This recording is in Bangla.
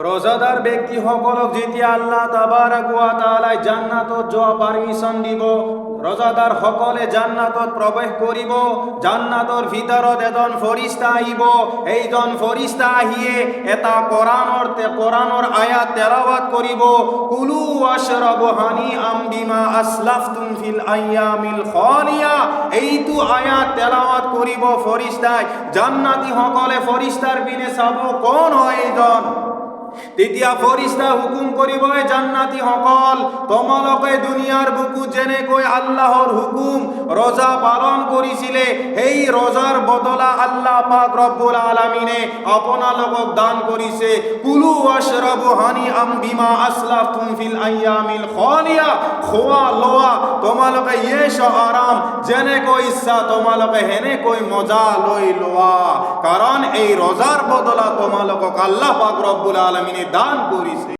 রোজাদার ব্যক্তি সকলক যেতিয়া আল্লাহ তাবারাক ওয়া তাআলা জান্নাতত যোৱা পারমিশন দিব, রোজাদার সকলে জান্নাতত প্রবেশ করিব। জান্নাতর ভিতৰত এজন ফরিস্তা আহিব। এইজন ফরিস্তা আহিয়ে এটা কোরআনৰ আয়াত তেলাওয়াত করিব। কুলু ওয়াশরাবু হানিআম বিমা আসলাফতুম ফিল আইয়ামিল খালিয়া। এইটো আয়াত তেলাওয়াত করিব ফরিস্তাই। জান্নাতি সকলে ফরিস্তার পিনে চাব, কোন হয় এইজন। তেতিয়া ফরিস্তা হুকুম করিব, জান্নাতি সকল তোমালোকে দুনিয়ার বুকু যেনেকৈ আল্লাহর হুকুম রোজা পালন করিছিলে, এই রোজার বদলা আল্লাহ পাক রব্বুল আলামিনে আপোনালোকক দান করিছে। কুলু ওয়াশরাবু হানিআম বিমা আসলাফতুম ফিল আইয়ামিল খালিয়া। খোৱা লোৱা তোমালোকে ইয়েশ আরাম যেনেকৈ ইচ্ছা তোমালোকে হেনেকৈ মজা লৈ লোৱা, কারণ এই রোজার বদলা তোমালোকক আল্লাহ পাক রব্বুল আলামিনে দান করিছে।